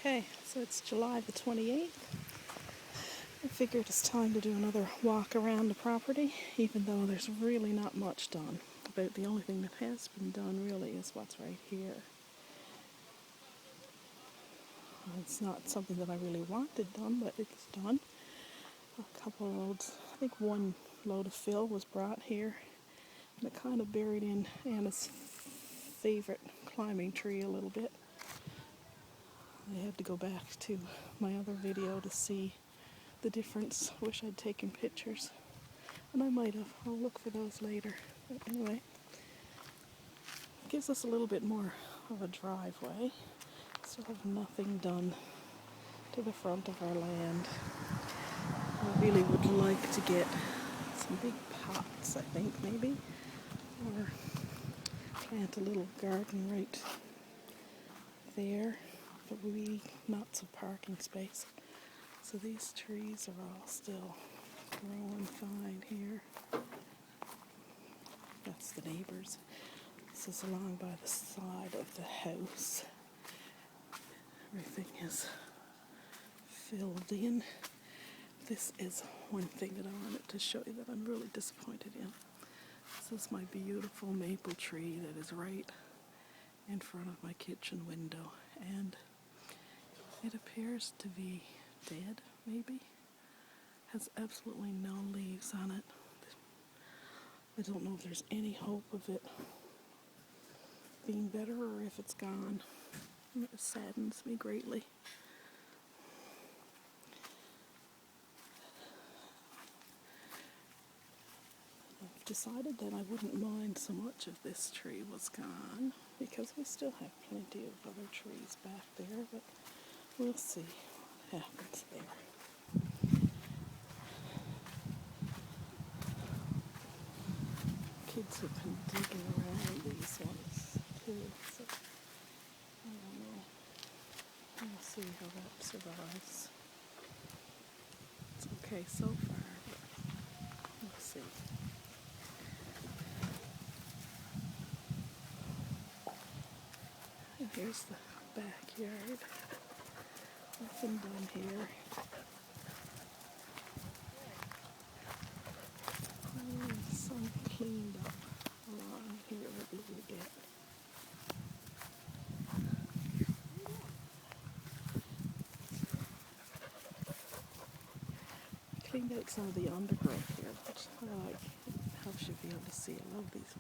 Okay, so it's July the 28th. I figured it's time to do another walk around the property, even though there's really not much done. About the only thing that has been done really is what's right here. It's not something that I really wanted done, but it's done. A couple loads, I think one load of fill was brought here, and it kind of buried in Anna's favorite climbing tree a little bit. I had to go back to my other video to see the difference. Wish I'd taken pictures, and I might have. I'll look for those later. But anyway, it gives us a little bit more of a driveway. Still have nothing done to the front of our land. I really would like to get some big pots, I think, maybe, or plant a little garden right there, but we lots of parking space. So these trees are all still growing fine here. That's the neighbors. This is along by the side of the house. Everything is filled in. This is one thing that I wanted to show you that I'm really disappointed in. This is my beautiful maple tree that is right in front of my kitchen window, and it appears to be dead, maybe. Has absolutely no leaves on it. I don't know if there's any hope of it being better or if it's gone. It saddens me greatly. I've decided that I wouldn't mind so much if this tree was gone, because we still have plenty of other trees back there, but we'll see what happens there. Kids have been digging around these ones too, so I don't know. We'll see how that survives. It's okay so far, but we'll see. And here's the backyard. Nothing done here. Some cleaned up along here a little bit. Cleaned out some of the undergrowth here, which I like. It helps you be able to see. I love these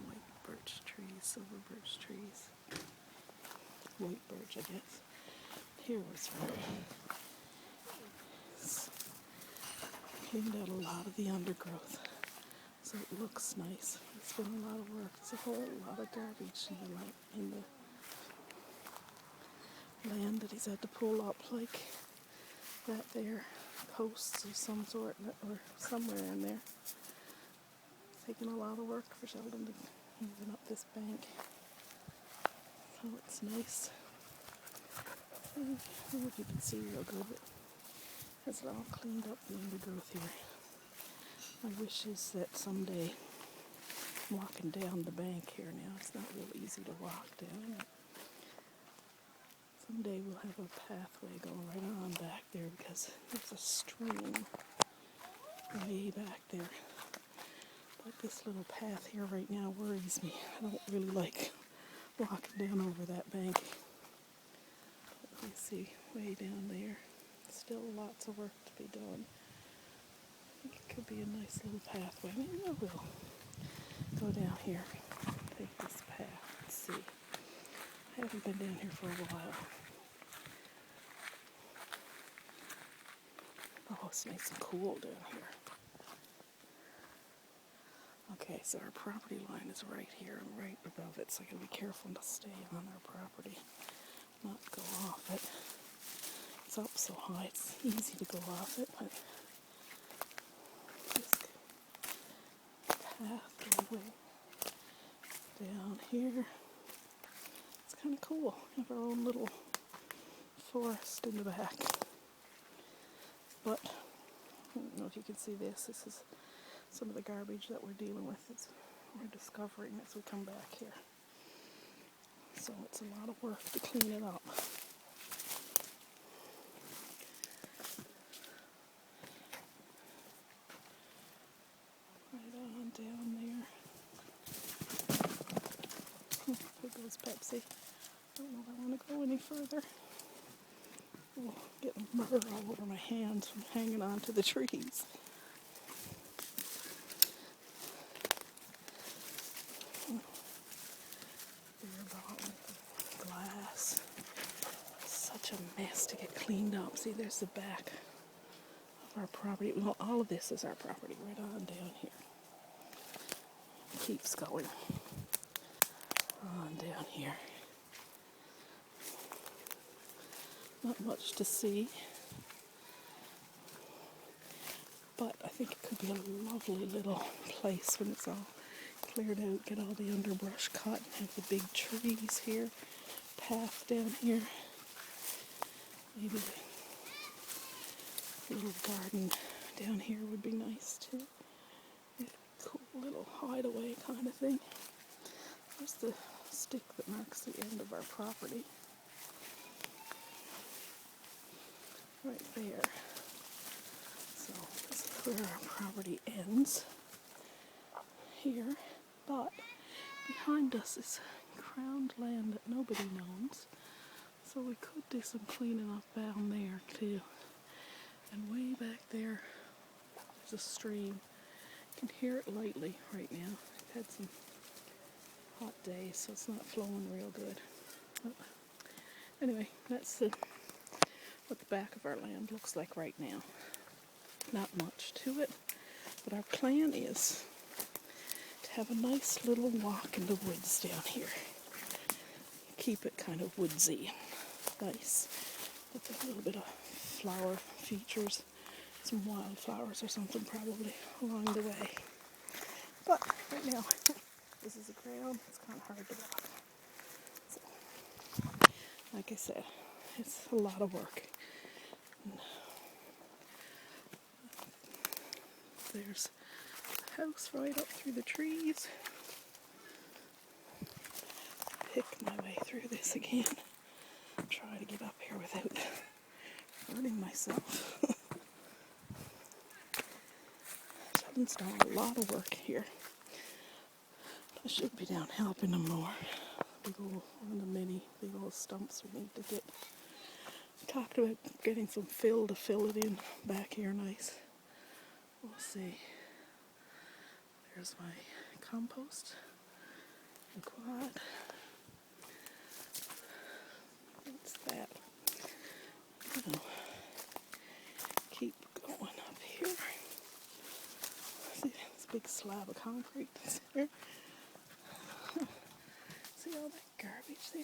white birch trees, silver birch trees. White birch, I guess. Here was cleaned out a lot of the undergrowth, so it looks nice. It's been a lot of work. It's a whole lot of garbage in the land that he's had to pull up, like that there, posts of some sort, or somewhere in there. It's taken a lot of work for Sheldon to even up this bank. So it's nice. I don't know if you can see real good, but has it all cleaned up the undergrowth here. My wish is that someday, walking down the bank here now, it's not real easy to walk down. Someday we'll have a pathway going right on back there, because there's a stream way back there. But this little path here right now worries me. I don't really like walking down over that bank. But you see way down there, still lots of work to be done. I think it could be a nice little pathway. Maybe I will go down here, take this path, and see. I haven't been down here for a while. Oh, it's nice and cool down here. Okay, so our property line is right here and right above it, so I gotta be careful to stay on our property, not go off it. It's up so high, it's easy to go off it, but this path all the way down here, it's kind of cool. We have our own little forest in the back. But I don't know if you can see this. This is some of the garbage that we're dealing with. We're discovering as we come back here. So it's a lot of work to clean it up. Oopsie. I don't know if I want to go any further. Oh, getting mud all over my hands from hanging on to the trees. Beer bottle, glass. Such a mess to get cleaned up. See, there's the back of our property. Well, all of this is our property right on down here. Keeps going on down here. Not much to see, but I think it could be a lovely little place when it's all cleared out, get all the underbrush cut, and have the big trees here, path down here, maybe a little garden down here would be nice too. A cool little hideaway kind of thing. There's the stick that marks the end of our property. Right there. So this is where our property ends here, but behind us is crowned land that nobody owns, so we could do some cleaning up down there too. And way back there, there's a stream. You can hear it lightly right now. I've had some hot days, so it's not flowing real good. But anyway, that's what the back of our land looks like right now. Not much to it, but our plan is to have a nice little walk in the woods down here. Keep it kind of woodsy and nice, with a little bit of flower features, some wildflowers or something probably along the way. But right now, this is the ground, it's kind of hard to walk. So, like I said, it's a lot of work. There's a house right up through the trees. Pick my way through this again. Try to get up here without hurting myself. Sheldon's done a lot of work here. I should be down helping him more. Big old, one of the many big old stumps we need to get. Talked about getting some fill to fill it in back here nice. We'll see. There's my compost and quad. What's that? I'll keep going up here. See this big slab of concrete that's there? See all that garbage there?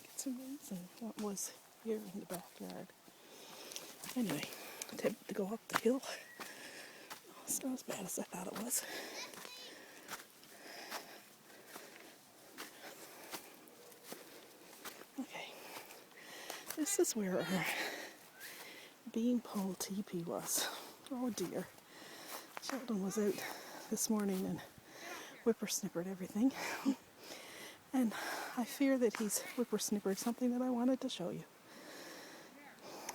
Get some roots and what was here in the backyard. Anyway, attempted to go up the hill. It's not as bad as I thought it was. Okay, this is where our beanpole teepee was. Oh dear. Sheldon was out this morning and whippersnippered everything. And I fear that he's whippersnippered something that I wanted to show you.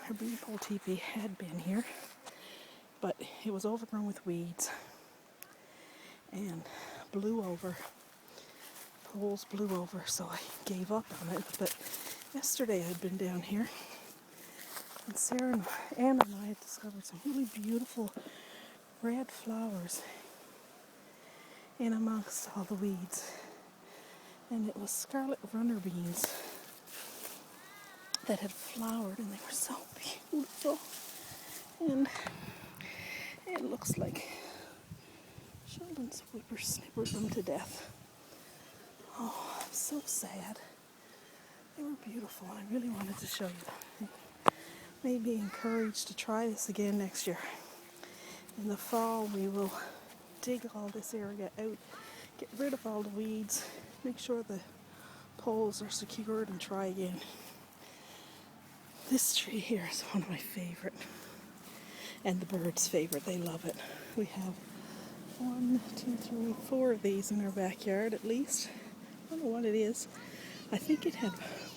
Our beanpole teepee had been here, but it was overgrown with weeds and blew over. Poles blew over, so I gave up on it. But yesterday I'd been down here, and Sarah and Anna and I had discovered some really beautiful red flowers in amongst all the weeds. And it was scarlet runner beans that had flowered, and they were so beautiful. And it looks like Sheldon's whippersnippered them to death. Oh, I'm so sad. They were beautiful. I really wanted to show you them. Made me encouraged to try this again next year. In the fall, we will dig all this area out, get rid of all the weeds, make sure the poles are secured, and try again. This tree here is one of my favorite, and the birds' favorite. They love it. We have 4 of these in our backyard at least. I don't know what it is. I think it had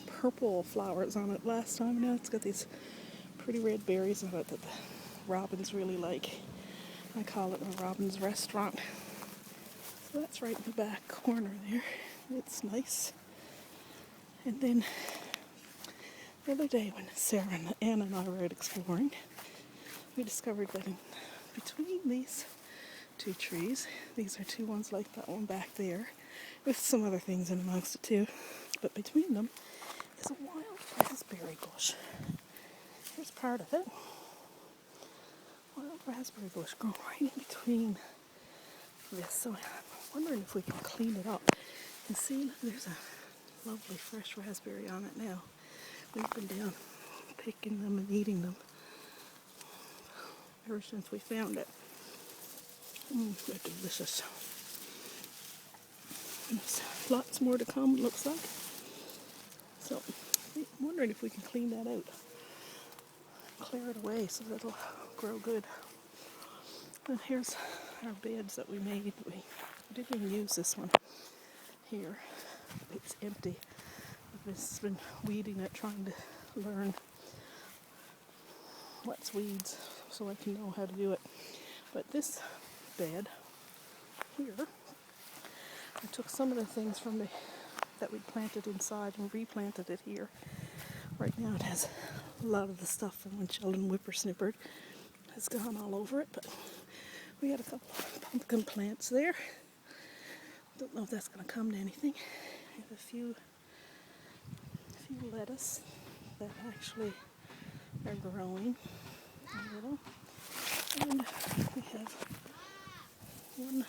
purple flowers on it last time. Now it's got these pretty red berries on it that the robins really like. I call it a robin's restaurant. So that's right in the back corner there. It's nice. And then the other day when Sarah and Anna and I were out exploring, we discovered that in between these two trees, these are two ones like that one back there, with some other things in amongst it too, but between them is a wild raspberry bush. Here's part of it. Wild raspberry bush growing right in between this. So I'm wondering if we can clean it up. And see, there's a lovely fresh raspberry on it now. We've been down picking them and eating them ever since we found it. They're delicious. And there's lots more to come, it looks like. So I'm wondering if we can clean that out. Clear it away so that it'll grow good. And here's our beds that we made. We didn't even use this one here. It's empty. I've just been weeding it, trying to learn what's weeds so I can know how to do it. But this bed here, I took some of the things from that we planted inside and replanted it here. Right now it has a lot of the stuff from when Sheldon whippersnippered has gone all over it, but we had a couple of pumpkin plants there. Don't know if that's going to come to anything. I have a few lettuce that actually are growing a little. And we have one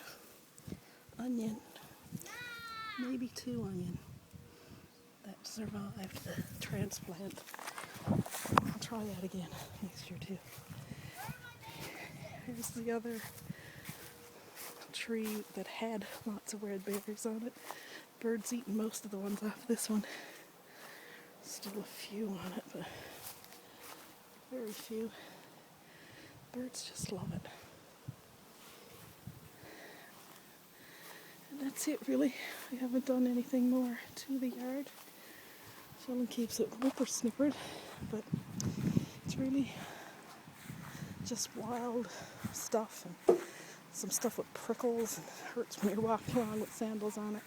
onion, maybe two onion that survived the transplant. I'll try that again next year too. Here's the other tree that had lots of red berries on it. Birds eating most of the ones off this one. Still a few on it, but very few. Birds just love it. And that's it really. I haven't done anything more to the yard. Sheldon keeps it whippersnippered, but it's really just wild stuff and some stuff with prickles and it hurts when you're walking along with sandals on it.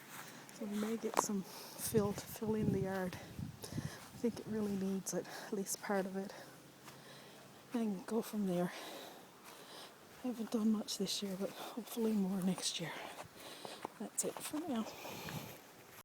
So we may get some fill to fill in the yard. I think it really needs it, at least part of it. And go from there. I haven't done much this year, but hopefully more next year. That's it for now.